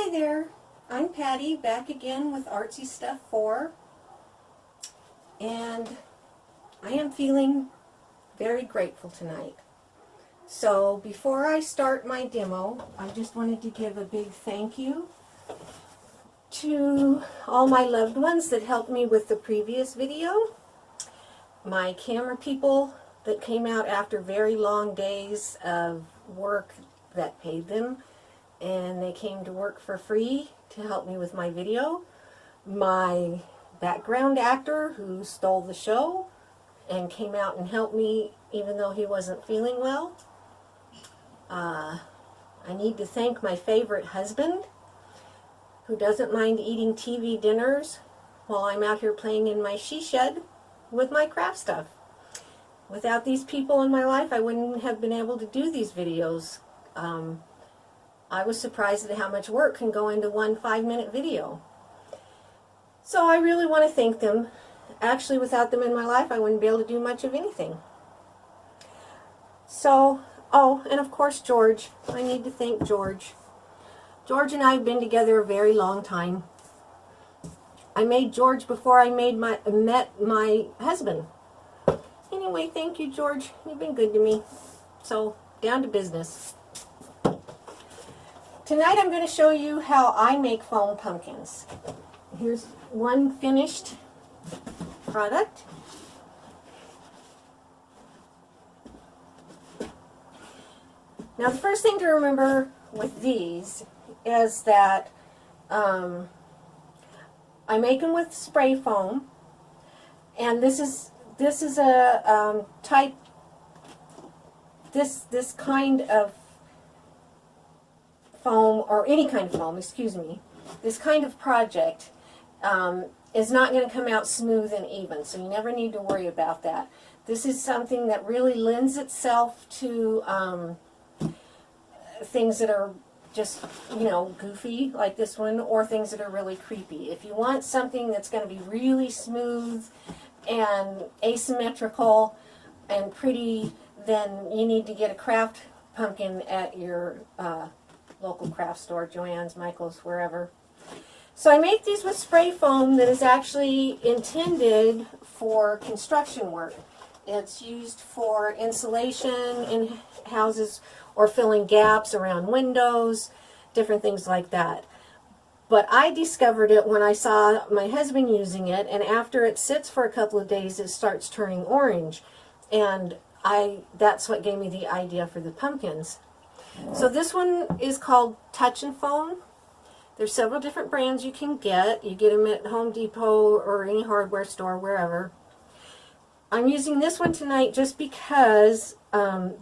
Hi there, I'm Patty, back again with Artsy Stuff 4, and I am feeling very grateful tonight. So before I start my demo, I just wanted to give a big thank you to all my loved ones that helped me with the previous video, my camera people that came out after very long days of work that paid them, and they came to work for free to help me with my video. My background actor who stole the show and came out and helped me even though he wasn't feeling well. I need to thank my favorite husband who doesn't mind eating TV dinners while I'm out here playing in my she shed with my craft stuff. Without these people in my life, I wouldn't have been able to do these videos. I was surprised at how much work can go into one 5-minute video. So I really want to thank them. Actually, without them in my life, I wouldn't be able to do much of anything. So, oh, and of course George. I need to thank George. George and I have been together a very long time. I made George before I met my husband. Anyway, thank you, George. You've been good to me. So, down to business. Tonight I'm going to show you how I make foam pumpkins. Here's one finished product. Now the first thing to remember with these is that I make them with spray foam, and this is a type, this kind of foam, or any kind of foam, excuse me, this kind of project is not going to come out smooth and even, so you never need to worry about that. This is something that really lends itself to things that are just, you know, goofy, like this one, or things that are really creepy. If you want something that's going to be really smooth and asymmetrical and pretty, then you need to get a craft pumpkin at your local craft store, Joann's, Michael's, wherever. So I make these with spray foam that is actually intended for construction work. It's used for insulation in houses or filling gaps around windows, different things like that. But I discovered it when I saw my husband using it, and after it sits for a couple of days, it starts turning orange. And that's what gave me the idea for the pumpkins. So this one is called Touch and Foam. There's several different brands you can get. You get them at Home Depot or any hardware store, wherever. I'm using this one tonight just because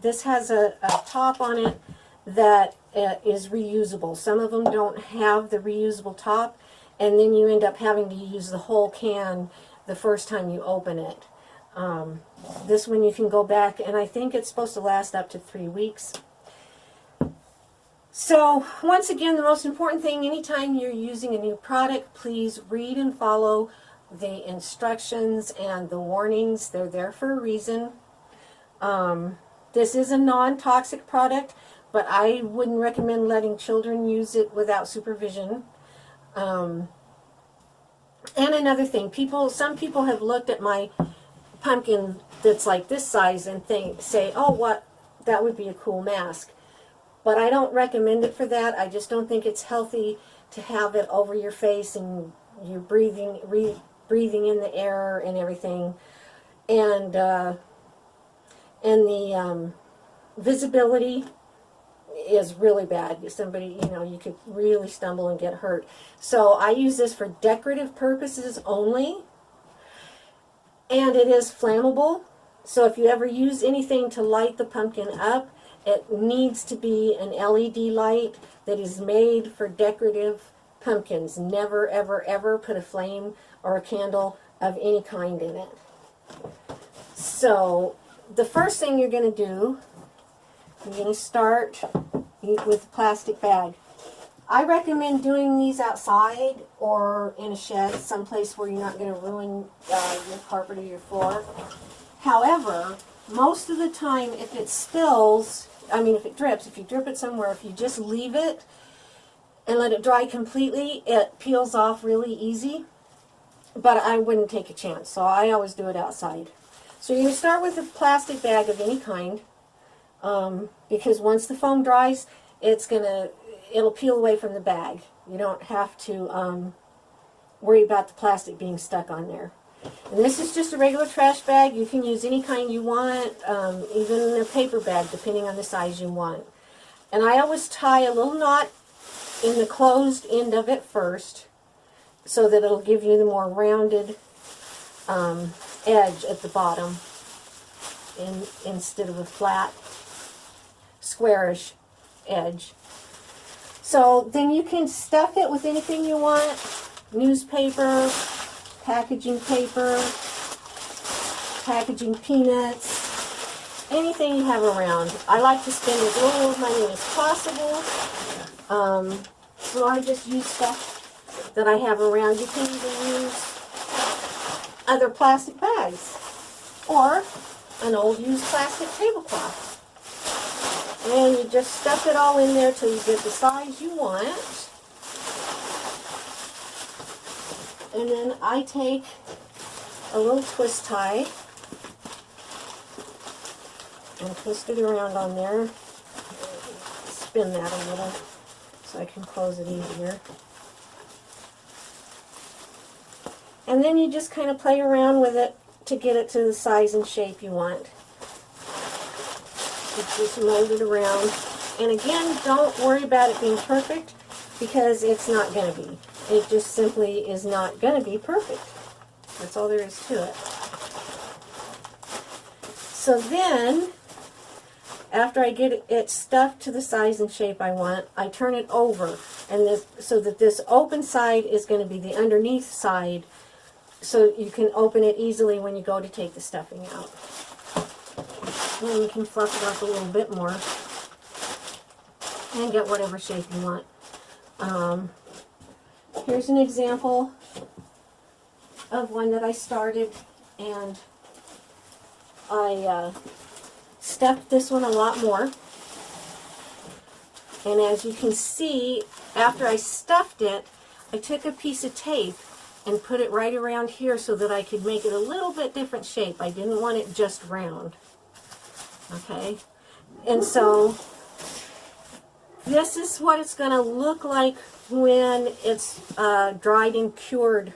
this has a top on it that is reusable. Some of them don't have the reusable top, and then you end up having to use the whole can the first time you open it. This one you can go back, and I think it's supposed to last up to 3 weeks. So, once again, the most important thing, anytime you're using a new product, please read and follow the instructions and the warnings. They're there for a reason. This is a non-toxic product, but I wouldn't recommend letting children use it without supervision. And another thing, some people have looked at my pumpkin that's like this size and say, oh, what, that would be a cool mask. But I don't recommend it for that. I just don't think it's healthy to have it over your face and you're breathing in the air and everything. And the visibility is really bad. Somebody, you know, you could really stumble and get hurt. So I use this for decorative purposes only. And it is flammable. So if you ever use anything to light the pumpkin up, it needs to be an LED light that is made for decorative pumpkins. Never, ever, ever put a flame or a candle of any kind in it. So, the first thing you're going to do, you're going to start with a plastic bag. I recommend doing these outside or in a shed, someplace where you're not going to ruin your carpet or your floor. However, most of the time, if it spills, if it drips, if you drip it somewhere, if you just leave it, and let it dry completely. It peels off really easy, but I wouldn't take a chance, so I always do it outside. So you can start with a plastic bag of any kind, because once the foam dries, it'll peel away from the bag. You don't have to worry about the plastic being stuck on there. And this is just a regular trash bag. You can use any kind you want, even a paper bag, depending on the size you want. And I always tie a little knot in the closed end of it first, so that it'll give you the more rounded edge at the bottom, instead of a flat, squarish edge. So then you can stuff it with anything you want: newspaper, packaging paper, packaging peanuts, anything you have around. I like to spend as little money as possible, so I just use stuff that I have around. You can even use other plastic bags or an old used plastic tablecloth. And you just stuff it all in there till you get the size you want. And then I take a little twist tie and twist it around on there. Spin that a little so I can close it easier. And then you just kind of play around with it to get it to the size and shape you want. You just mold it around. And again, don't worry about it being perfect, because it's not going to be. It just simply is not going to be perfect. That's all there is to it. So then, after I get it stuffed to the size and shape I want, I turn it over, and so that this open side is going to be the underneath side, so you can open it easily when you go to take the stuffing out. And then you can fluff it up a little bit more and get whatever shape you want. Here's an example of one that I started, and I stuffed this one a lot more. And as you can see, after I stuffed it, I took a piece of tape and put it right around here so that I could make it a little bit different shape. I didn't want it just round. Okay? And so this is what it's going to look like when it's dried and cured.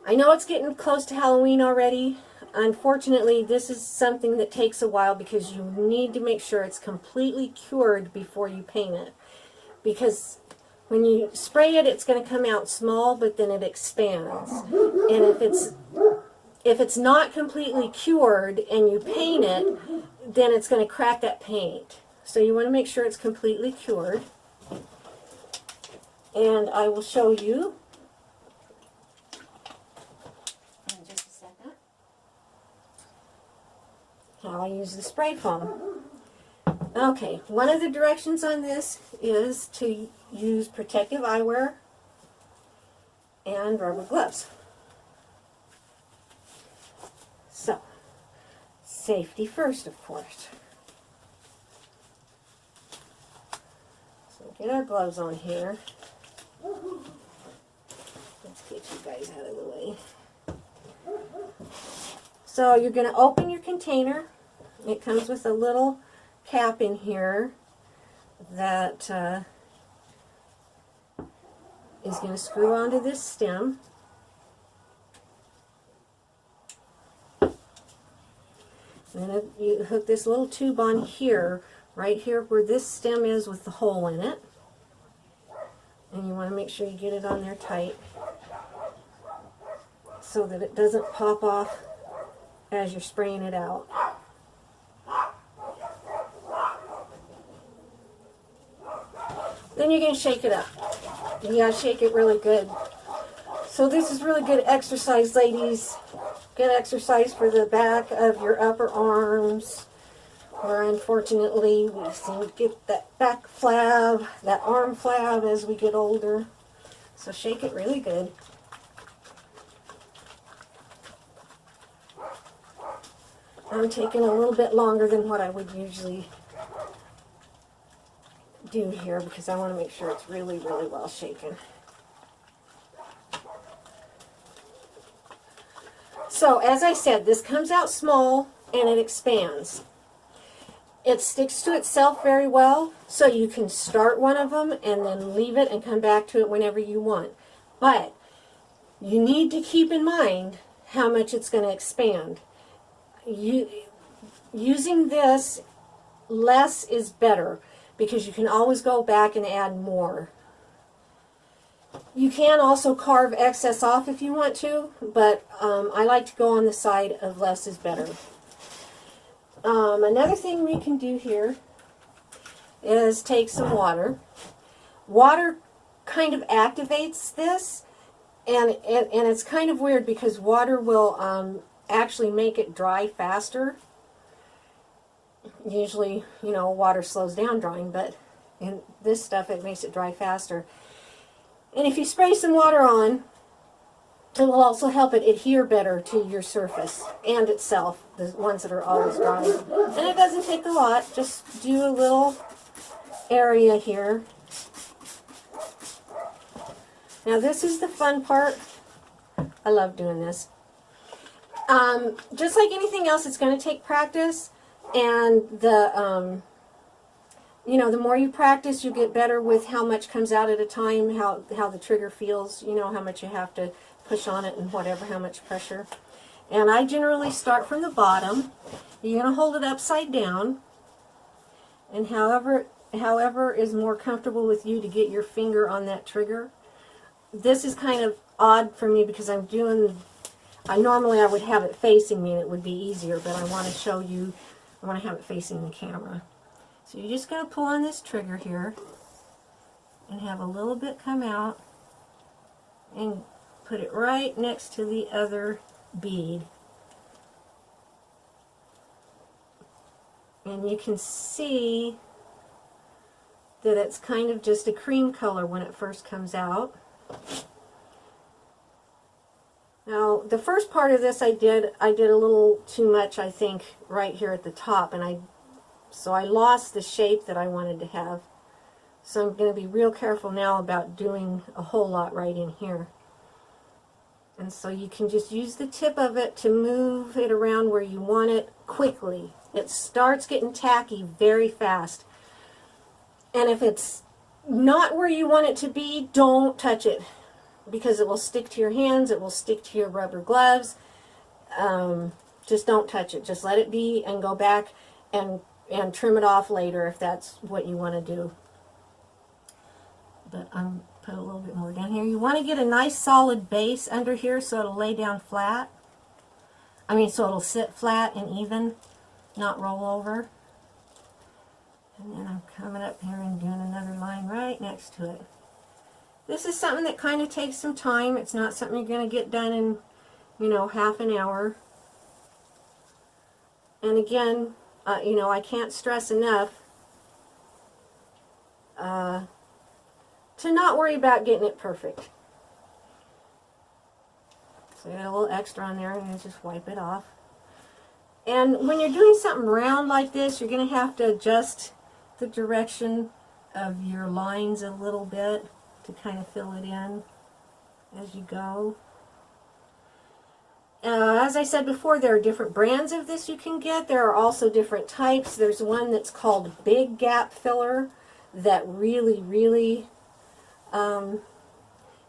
I know it's getting close to Halloween already. Unfortunately, this is something that takes a while, because you need to make sure it's completely cured before you paint it. Because when you spray it, it's going to come out small, but then it expands. And if it's not completely cured and you paint it, then it's going to crack that paint. So you want to make sure it's completely cured. And I will show you in just a second how I use the spray foam. Okay, one of the directions on this is to use protective eyewear and rubber gloves. So, safety first, of course. So get our gloves on here. Let's get you guys out of the way. So you're going to open your container. It comes with a little cap in here that is going to screw onto this stem. And then you hook this little tube on here, right here where this stem is with the hole in it. And you want to make sure you get it on there tight so that it doesn't pop off as you're spraying it out. Then you're going to shake it up. You got to shake it really good. So this is really good exercise, ladies. Good exercise for the back of your upper arms, where unfortunately we seem to get that back flab, that arm flab as we get older. So shake it really good. I'm taking a little bit longer than what I would usually do here because I want to make sure it's really, really well shaken. So, as I said, this comes out small and it expands. It sticks to itself very well, so you can start one of them and then leave it and come back to it whenever you want. But you need to keep in mind how much it's going to expand. Using this, less is better because you can always go back and add more. You can also carve excess off if you want to, but I like to go on the side of less is better. Another thing we can do here is take some water. Water kind of activates this, and it's kind of weird because water will actually make it dry faster. Usually, you know, water slows down drying, but in this stuff it makes it dry faster. And if you spray some water on, it will also help it adhere better to your surface and itself, the ones that are always dry. And it doesn't take a lot, just do a little area here. Now this is the fun part. I love doing this. Just like anything else, it's going to take practice, and you know, the more you practice, you get better with how much comes out at a time, how the trigger feels, you know, how much you have to push on it and whatever, how much pressure. And I generally start from the bottom. You're going to hold it upside down, and however is more comfortable with you to get your finger on that trigger. This is kind of odd for me because normally I would have it facing me and it would be easier, but I want to show you, I want to have it facing the camera. So you're just going to pull on this trigger here and have a little bit come out and put it right next to the other bead. And you can see that it's kind of just a cream color when it first comes out. Now, the first part of this I did a little too much, I think, right here at the top, and so I lost the shape that I wanted to have. So I'm going to be real careful now about doing a whole lot right in here. And so you can just use the tip of it to move it around where you want it quickly. It starts getting tacky very fast. And if it's not where you want it to be, don't touch it, because it will stick to your hands, it will stick to your rubber gloves. Just don't touch it. Just let it be and go back and trim it off later if that's what you want to do. But I'm put a little bit more down here. You want to get a nice solid base under here so it'll lay down flat. So it'll sit flat and even, not roll over. And then I'm coming up here and doing another line right next to it. This is something that kind of takes some time. It's not something you're going to get done in, half an hour. And again, I can't stress enough to not worry about getting it perfect. So I got a little extra on there, and I just wipe it off. And when you're doing something round like this, you're going to have to adjust the direction of your lines a little bit to kind of fill it in as you go. As I said before, there are different brands of this you can get. There are also different types. There's one that's called Big Gap Filler that really, really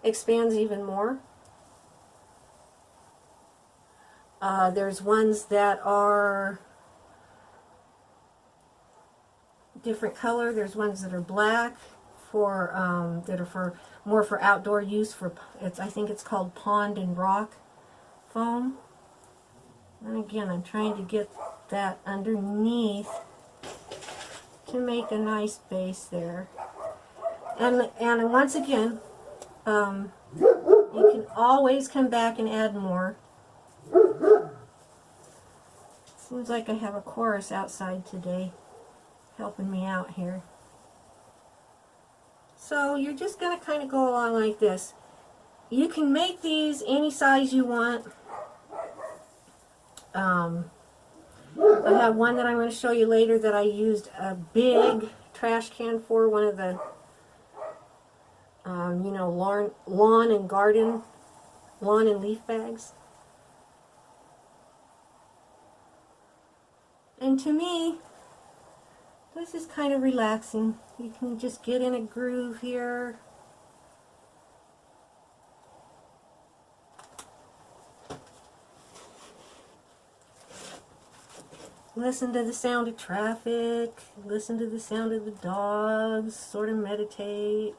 expands even more. There's ones that are different color. There's ones that are black that are more for outdoor use. I think it's called Pond and Rock foam. And again, I'm trying to get that underneath to make a nice base there. And once again, you can always come back and add more. Seems like I have a chorus outside today helping me out here. So you're just going to kind of go along like this. You can make these any size you want. I have one that I'm going to show you later that I used a big trash can for, one of the, you know, lawn and garden, lawn and leaf bags. And to me, this is kind of relaxing. You can just get in a groove here. Listen to the sound of traffic, listen to the sound of the dogs, sort of meditate.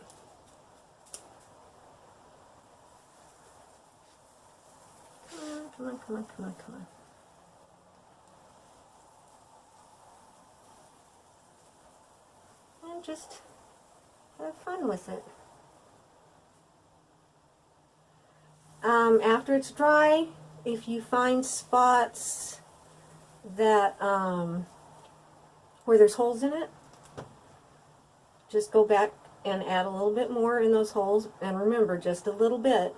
Come on, come on, come on, come on. And just have fun with it. After it's dry, if you find spots that where there's holes in it, just go back and add a little bit more in those holes, and remember, just a little bit.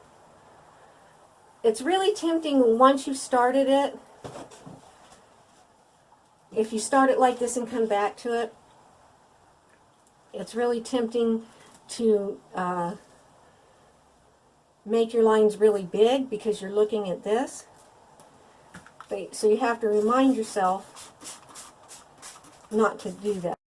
It's really tempting once you've started it, if you start it like this and come back to it, it's really tempting to make your lines really big because you're looking at this. So you have to remind yourself not to do that.